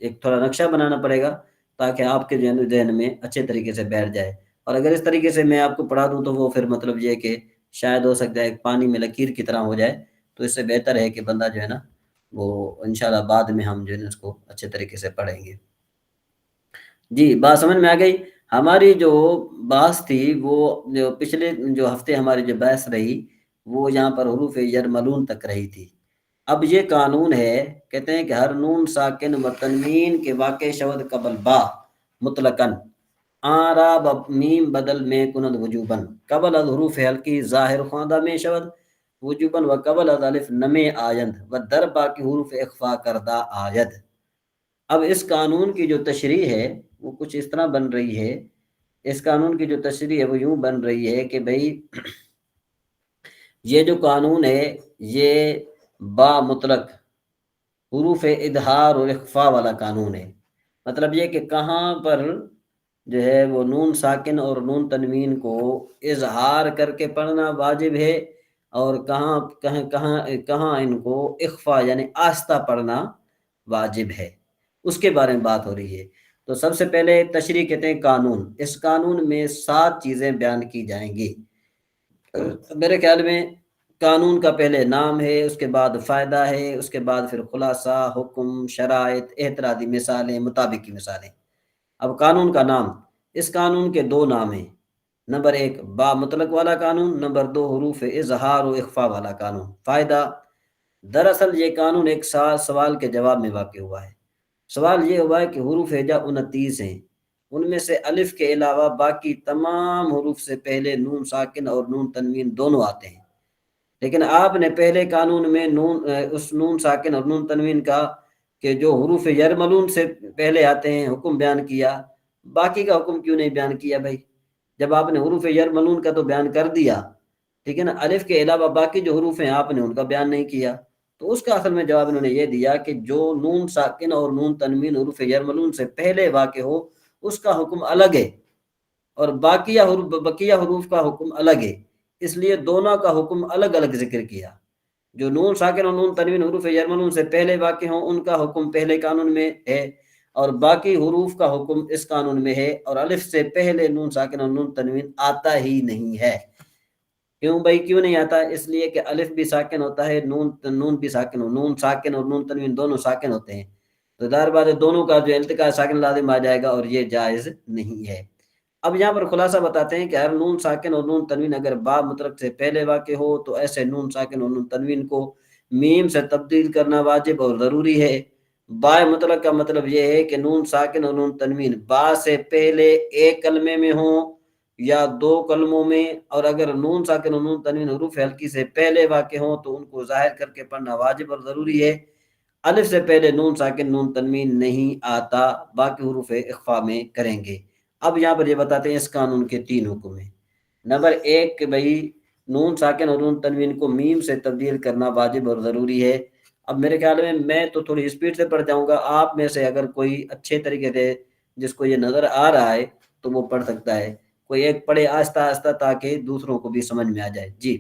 ایک تھوڑا نقشہ بنانا پڑے گا تاکہ آپ کے ذہن میں اچھے طریقے سے بیٹھ جائے. اور اگر اس طریقے سے میں آپ کو پڑھا دوں تو وہ پھر مطلب یہ کہ شاید ہو سکتا ہے ایک پانی میں لکیر کی طرح ہو جائے. تو اس سے بہتر ہے کہ بندہ جو ہے نا وہ انشاءاللہ بعد میں ہم جو ہے نا اس کو اچھے طریقے سے پڑھیں گے. جی بات سمجھ میں آ گئی. ہماری جو بحث تھی وہ جو پچھلے جو ہفتے ہماری جو بحث رہی وہ یہاں پر حروف یرملون تک رہی تھی. اب یہ قانون ہے، کہتے ہیں کہ ہر نون ساکن و تنوین کے واقع شود قبل با مطلقاً آراب میم بدل میں کند وجوباً قبل از حروف حلقی ظاہر خواندہ میں شود وجوباً و قبل از الف نمے آیند و در باقی حروف اخفا کردہ آید. اب اس قانون کی جو تشریح ہے وہ کچھ اس طرح بن رہی ہے. اس قانون کی جو تشریح ہے وہ یوں بن رہی ہے کہ بھئی یہ جو قانون ہے یہ با مطلق حروف اظہار اور اخفا والا قانون ہے. مطلب یہ کہ کہاں پر جو ہے وہ نون ساکن اور نون تنوین کو اظہار کر کے پڑھنا واجب ہے اور کہاں ان کو اخفا یعنی آہستہ پڑھنا واجب ہے، اس کے بارے میں بات ہو رہی ہے. تو سب سے پہلے تشریح کہتے ہیں قانون. اس قانون میں 7 چیزیں بیان کی جائیں گی. میرے خیال میں قانون کا پہلے نام ہے، اس کے بعد فائدہ ہے، اس کے بعد پھر خلاصہ، حکم، شرائط، اعتراضی مثالیں، مطابقی مثالیں. اب قانون کا نام، اس قانون کے 2 نام ہیں. نمبر 1 با مطلق والا قانون، نمبر 2 حروف اظہار و اخفا والا قانون. فائدہ، دراصل یہ قانون ایک سوال کے جواب میں واقع ہوا ہے. سوال یہ ہوا ہے کہ حروف ہجا 29 ہیں، ان میں سے الف کے علاوہ باقی تمام حروف سے پہلے نون ساکن اور نون تنوین دونوں آتے ہیں. لیکن آپ نے پہلے قانون میں اس نون ساکن اور نون تنوین کا کہ جو حروف یرملون سے پہلے آتے ہیں حکم بیان کیا، باقی کا حکم کیوں نہیں بیان کیا بھائی؟ جب آپ نے حروف یرملون کا تو بیان کر دیا، ٹھیک ہے نا، الف کے علاوہ باقی جو حروف ہیں آپ نے ان کا بیان نہیں کیا. تو اس کا اصل میں جواب انہوں نے یہ دیا کہ جو نون ساکن اور نون تنوین حروف یرملون سے پہلے واقع ہو اس کا حکم الگ ہے اور بقیہ حروف کا حکم الگ ہے، اس لیے دونوں کا حکم الگ الگ ذکر کیا. جو نون ساکن اور نون تنوین حروف یرملون سے پہلے واقع ہوں ان کا حکم پہلے قانون میں ہے اور باقی حروف کا حکم اس قانون میں ہے. اور الف سے پہلے نون ساکن اور نون تنوین آتا ہی نہیں ہے. کیوں بھائی کیوں نہیں آتا؟ اس لیے کہ الف بھی ساکن ہوتا ہے، نون بھی ساکن نون ساکن اور نون تنوین دونوں ساکن ہوتے ہیں، تو ظاہر بات ہے دونوں کا جو التقاء ساکن لازم آ جائے گا اور یہ جائز نہیں ہے. اب یہاں پر خلاصہ بتاتے ہیں کہ ہر نون ساکن اور نون تنوین اگر با مطلق سے پہلے واقع ہو تو ایسے نون ساکن اور نون تنوین کو میم سے تبدیل کرنا واجب اور ضروری ہے. با مطلق کا مطلب یہ ہے کہ نون ساکن اور نون تنوین با سے پہلے ایک کلمے میں ہوں یا 2 کلموں میں، اور اگر نون ساکن اور نون تنوین حروف حلقی سے پہلے واقع ہوں تو ان کو ظاہر کر کے پڑھنا واجب اور ضروری ہے. الف سے پہلے نون ساکن نون تنوین نہیں آتا، باقی حروف اخفا میں کریں گے. اب یہاں پر یہ بتاتے ہیں اس قانون کے 3 حکم ہیں. نمبر 1 کہ بھائی نون ساکن اور نون تنوین کو میم سے تبدیل کرنا واجب اور ضروری ہے. اب میرے خیال میں تو تھوڑی اسپیڈ سے پڑھ جاؤں گا، آپ میں سے اگر کوئی اچھے طریقے سے جس کو یہ نظر آ رہا ہے تو وہ پڑھ سکتا ہے، کوئی ایک پڑھے آہستہ آہستہ تاکہ دوسروں کو بھی سمجھ میں آ جائے. جی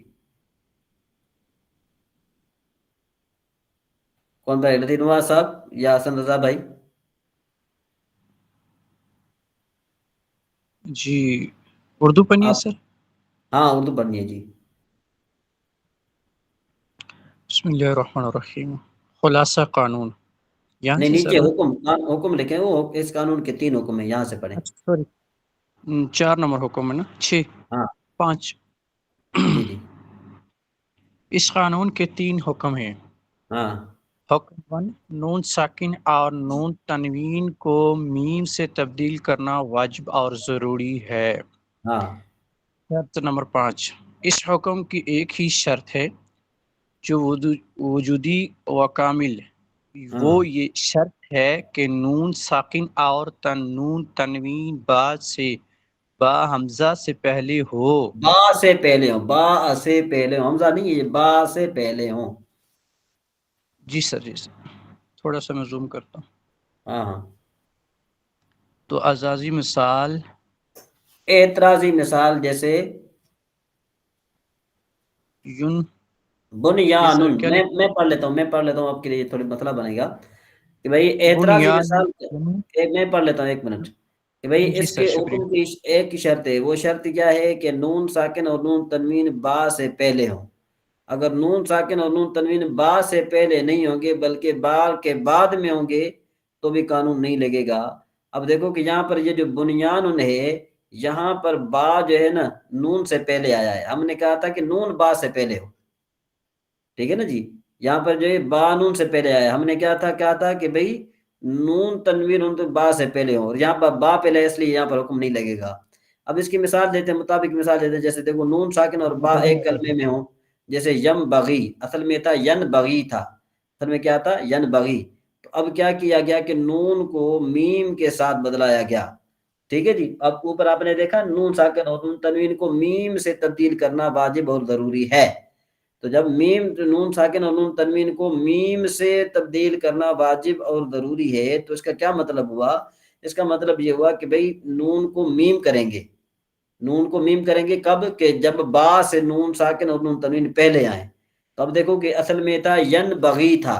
کون بھائی؟ لطیف نواز صاحب یا حسن رضا بھائی؟ جی اردو پڑھنی ہے آپ سر. ہاں اردو پڑھنی ہے. جی بسم اللہ الرحمن الرحیم. خلاصہ قانون یہاں نہیں، سے نیچے سر. حکم لکھیں، وہ اس قانون کے 3 حکم ہیں، یہاں سے پڑھیں. اچھا سوری 4 نمبر حکم ہے نا. 6 ہاں 5. جی جی اس قانون کے 3 حکم ہیں. ہاں حکم 1 نون ساکن اور نون تنوین کو میم سے تبدیل کرنا واجب اور ضروری ہے. ہاں شرط نمبر 5 اس حکم کی ایک ہی شرط ہے جو وجودی و کامل، وہ ہاں یہ شرط ہے کہ نون ساکن اور نون تنوین بعد سے با حمزہ سے پہلے ہو. با سے پہلے ہوں، با سے پہلے ہوں، حمزہ نہیں، یہ با سے پہلے ہوں. جی سر جی سر تھوڑا سا میں زوم کرتا ہوں. ہاں ہاں تو اعزازی مثال اعتراضی مثال جیسے یون یہ بنیان. سر کیا میں پڑھ لیتا ہوں آپ کے لیے تھوڑی مسئلہ بنے گا کہ بھائی اعتراضی بنیان مثال. میں پڑھ لیتا ہوں 1 منٹ کہ بھائی جی اس سر کے شکریہ. حکم کی ایک ہی شرط ہے. وہ شرط کیا ہے کہ نون ساکن اور نون تنوین با سے پہلے ہوں. اگر نون ساکن اور نون تنوین با سے پہلے نہیں ہوں گے بلکہ با کے بعد میں ہوں گے تو بھی قانون نہیں لگے گا. اب دیکھو کہ یہاں پر یہ جو بنیان ہے، یہاں پر با جو ہے نا نون سے پہلے آیا ہے. ہم نے کہا تھا کہ نون با سے پہلے ہو، ٹھیک ہے نا جی. یہاں پر جو ہے با نون سے پہلے آیا. ہم نے کیا تھا کہ بھئی نون تنوین ان تو با سے پہلے ہو، اور یہاں پر با پہلے، اس لیے یہاں پر حکم نہیں لگے گا. اب اس کی مثال دیتے ہیں، مطابق مثال دیتے ہیں. جیسے دیکھو نون ساکن اور با ایک کلمے میں ہوں، جیسے یم بغی، اصل میں تھا ین بغی تھا، اصل میں کیا تھا؟ ین بغی. تو اب کیا کیا گیا کہ نون کو میم کے ساتھ بدلایا گیا. ٹھیک ہے جی. اب اوپر آپ نے دیکھا نون ساکن اور نون تنوین کو میم سے تبدیل کرنا واجب اور ضروری ہے. تو جب نون ساکن اور نون تنوین کو میم سے تبدیل کرنا واجب اور ضروری ہے تو اس کا کیا مطلب ہوا؟ اس کا مطلب یہ ہوا کہ بھئی نون کو میم کریں گے. نون کو میم کریں گے کب؟ کہ جب با سے نون ساکن اور نون تنوین پہلے آئیں. تو اب دیکھو کہ اصل میں تھا ین بغی تھا،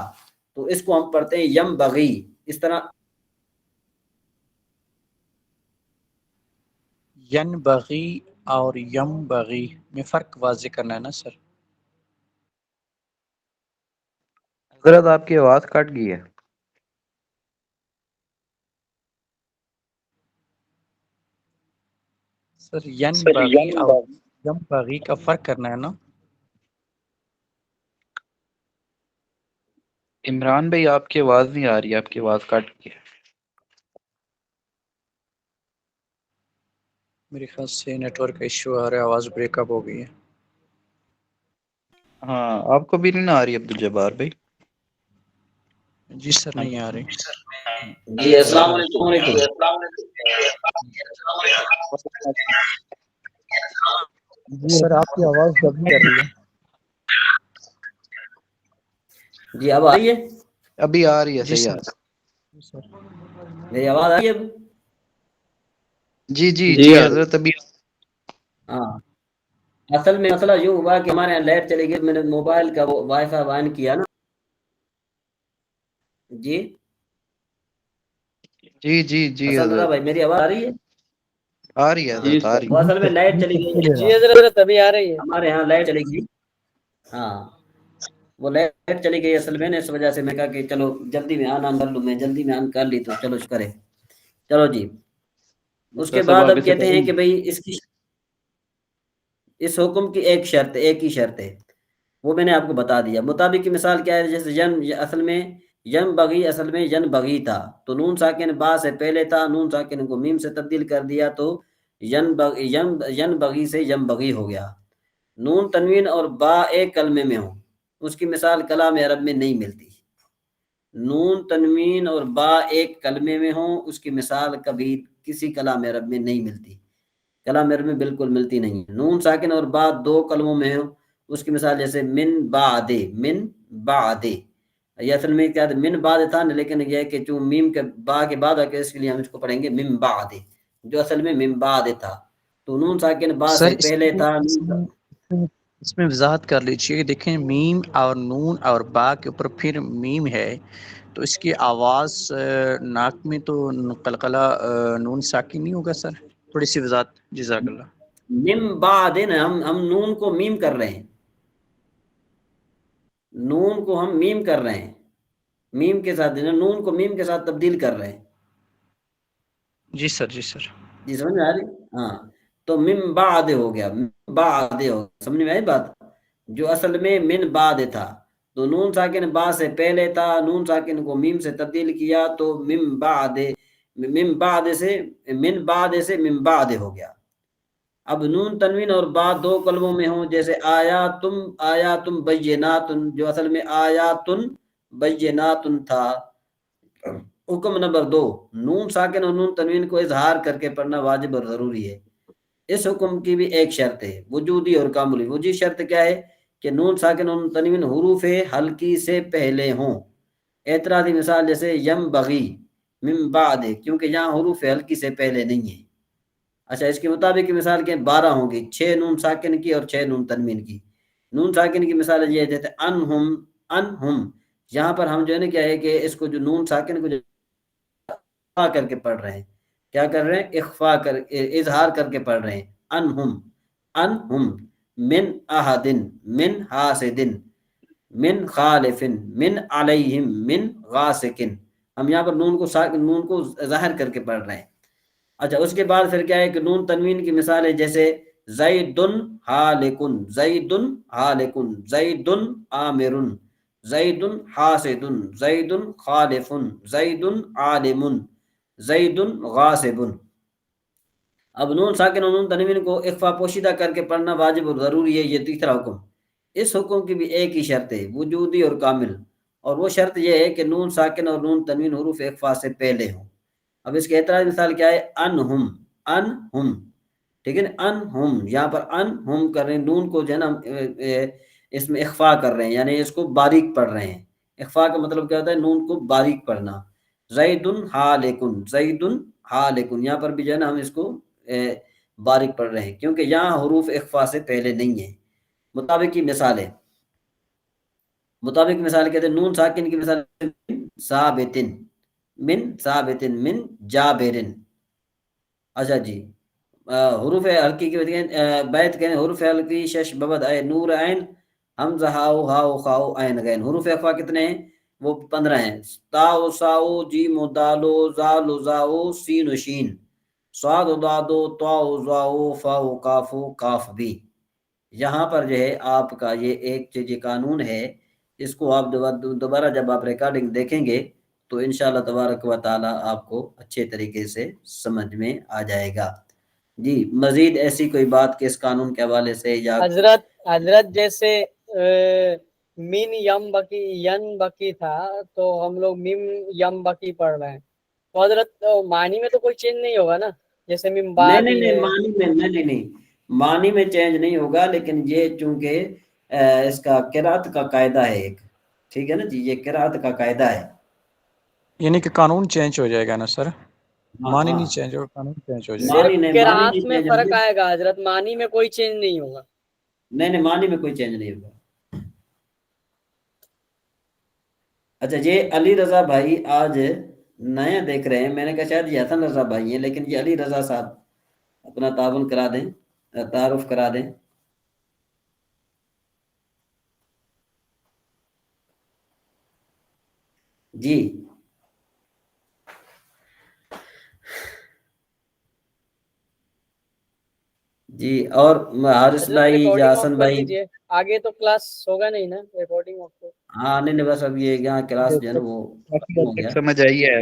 تو اس کو ہم پڑھتے ہیں یم بغی. اس طرح ین بغی اور یم بغی میں فرق واضح کرنا ہے نا سر. حضرت آپ کی آواز کٹ گئی ہے. سر ین بغی اور یم بغی کا فرق کرنا ہے نا. عمران بھائی آپ کی آواز نہیں آ رہی ہے، آپ کی آواز کٹ گئی ہے. میرے خیال سے نیٹ ورک کا ایشو آ رہا ہے، آواز بریک اپ ہو گئی ہے. ہاں آپ کو بھی نہیں آ رہی عبدالجبار بھائی؟ جی سر نہیں آ رہی. جی السلام علیکم. جی سر آپ کی آواز دبی کر رہی ہے. جی اب آئیے، ابھی آ رہی ہے، جی صحیح آ سر. رہی ہے. میری آواز آئی اب؟ جی جی جی حضرت ابھی. ہاں اصل میں مسئلہ یوں ہوا کہ ہمارے یہاں لائٹ چلی گئی. میں نے موبائل کا وائی فائی آن کیا نا. جی جی جی جی حسن رضا حضرت بھائی میری آواز آ رہی ہے؟ آ رہی ہے حضرت، آ رہی وہ ہے. اصل میں لائٹ چلی گئی. جی حضرت ابھی آ رہی ہے. ہمارے یہاں لائٹ چلی گئی. ہاں وہ لائٹ چلی گئی اصل میں نے، اس وجہ سے میں کہا کہ چلو جلدی میں آن کر لوں. میں جلدی میں آن کر لی تو چلو کرے. چلو جی. اس کے سب بعد آگے اب سے کہتے ہیں کہ بھئی اس حکم کی ایک ہی شرط ہے، وہ میں نے آپ کو بتا دیا. مطابق کی مثال کیا ہے؟ جیسے اصل میں یم بغی، اصل میں ین بغی تھا، تو نون ساکن با سے پہلے تھا، نون ساکن کو میم سے تبدیل کر دیا تو ین بغی سے یم بغی ہو گیا. نون تنوین اور با ایک کلمے میں ہوں، اس کی مثال کلام عرب میں نہیں ملتی. نون تنوین اور با ایک کلمے میں ہوں، اس کی مثال کبھی کسی کلام عرب میں نہیں ملتی. کلام عرب میں بالکل ملتی نہیں. نون ساکن اور با 2 کلموں میں ہوں، اس کی مثال جیسے من بعد. یہ اصل میں کیا تھا؟ من بعد تھا، لیکن یہ ہے کہ چون میم کے با کے بعد آ کے اس کے لیے ہم اس کو پڑھیں گے من بعد، جو اصل میں من بعد تھا. تو تو نون ساکن با سر سے پہلے تھا اس میں وضاحت کر لیجیے کہ دیکھیں میم اور نون اور با کے اوپر پھر میم ہے تو اس کی آواز ناک میں تو قلقلہ نون ساکن نہیں ہوگا سر؟ تھوڑی سی وضاحت جزاک اللہ. مم بعد ہم نون کو میم کر رہے ہیں، نون کو ہم میم کر رہے ہیں، میم کے ساتھ نون کو میم کے ساتھ تبدیل کر رہے ہیں. جی سر جی سر. جی سمجھ میں آ رہی؟ ہاں تو من بعد ہو گیا، من بعد ہو گیا. سمجھ میں آئی بات؟ جو اصل میں من بعد تھا تو نون ساکن با سے پہلے تھا، نون ساکن کو میم سے تبدیل کیا تو من بعد سے من بعد ہو گیا. اب نون تنوین اور با دو کلموں میں ہوں، جیسے آیاتم بیناتن، جو اصل میں آیاتن بیناتن تھا. حکم نمبر 2، نون ساکن اور نون تنوین کو اظہار کر کے پڑھنا واجب اور ضروری ہے. اس حکم کی بھی ایک شرط ہے، وجودی اور کاملی. وجودی شرط کیا ہے کہ نون ساکن اور نون تنوین حروف حلقی سے پہلے ہوں. اعتراضی مثال جیسے یم بغی من بعد، کیونکہ یہاں حروف حلقی سے پہلے نہیں ہے. اچھا اس کے مطابق کی مثال کے 12 ہوں گی، 6 نون ساکن کی اور 6 نون تنوین کی. نون ساکن کی مثال یہ جیسے انہم، یہاں پر ہم جو ہے نا کیا ہے کہ اس کو جو نون ساکن کو جو اخفا کر کے پڑھ رہے ہیں، کیا کر رہے ہیں؟ اخفا کر اظہار کر کے پڑھ رہے ہیں. انہم من احدن من حاسدن من خالفن من علیہم من غاسکن. ہم یہاں پر نون کو ظاہر کر کے پڑھ رہے ہیں. اچھا اس کے بعد پھر کیا ہے کہ نون تنوین کی مثال ہے جیسے زیدن حالکن، زیدن حالکن، زیدن عامرن، زیدن حاسدن، زیدن خالفن، زیدن عالمن، زیدن غاصبن. اب نون ساکن اور نون تنوین کو اخفا پوشیدہ کر کے پڑھنا واجب اور ضروری ہے، یہ تیسرا حکم. اس حکم کی بھی ایک ہی شرط ہے، وجودی اور کامل، اور وہ شرط یہ ہے کہ نون ساکن اور نون تنوین حروف اخفا سے پہلے ہوں. اب اس کے اعتراض مثال کیا ہے؟ انہم، ٹھیک ہے نا، انہم، یہاں پر انہم کر رہے ہیں، نون کو جو ہے نا اس میں اخفا کر رہے ہیں، یعنی اس کو باریک پڑھ رہے ہیں. اخفا کا مطلب کیا ہوتا ہے؟ نون کو باریک پڑھنا. زیدن حالکن، زیدن حالکن، یہاں پر بھی جو ہے نا ہم اس کو باریک پڑھ رہے ہیں کیونکہ یہاں حروف اخفا سے پہلے نہیں ہے. مطابق کی مثال ہے، مطابق مثال کہتے ہیں نون ساکن کی مثال ثابتن من ثابتن من جابرن. اچھا جی حروف حلقی کی بیت کہیں حروف حلقی شش ببد اے نور عین حمزہ ہاؤ ہاؤ خاؤ عین غین. حروف اخفا کتنے ہیں؟ وہ 15 ہیں. تاؤ ساؤ جیم و دالو زال و زاؤ سین و شین صاد و دادو طاؤ زاؤ فاؤ کافو کاف بھی. یہاں پر جو ہے آپ کا یہ ایک جو قانون ہے، اس کو آپ دوبارہ جب آپ ریکارڈنگ دیکھیں گے تو انشاءاللہ تبارک و تعالی آپ کو اچھے طریقے سے سمجھ میں آ جائے گا. جی مزید ایسی کوئی بات کہ اس قانون کے حوالے سے یا حضرت جیسے مین یم بکی ین بکی تھا تو ہم لوگ میم یم بکی پڑھ رہے ہیں، تو حضرت معنی میں تو کوئی چینج نہیں ہوگا نا؟ جیسے میم بعد نہیں معنی میں چینج نہیں ہوگا، لیکن یہ چونکہ اس کا قرات کا قاعدہ ہے ایک، ٹھیک ہے نا جی، یہ قرات کا قاعدہ ہے. یعنی کہ قانون چینج ہو جائے گا نا سر؟ معنی نہیں چینج ہوگا، قانون چینج ہو جائے گا. صرف قرات میں فرق آئے گا حضرت، معنی میں کوئی چینج نہیں ہوگا. نہیں معنی میں کوئی چینج نہیں ہوگا. اچھا یہ علی رضا بھائی آج نیا دیکھ رہے ہیں، میں نے کہا شاید یہ حسن رضا بھائی ہیں، لیکن یہ علی رضا صاحب اپنا تعاون کرا دیں، تعارف کرا دیں. جی جی اور حارث بھائی یا حسن بھائی آگے تو کلاس ہوگا نہیں نا ریکارڈنگ؟ ہاں نہیں بس اب یہ یہاں کلاس جو ہے نا وہ ختم ہو گیا. سمجھ آئی ہے.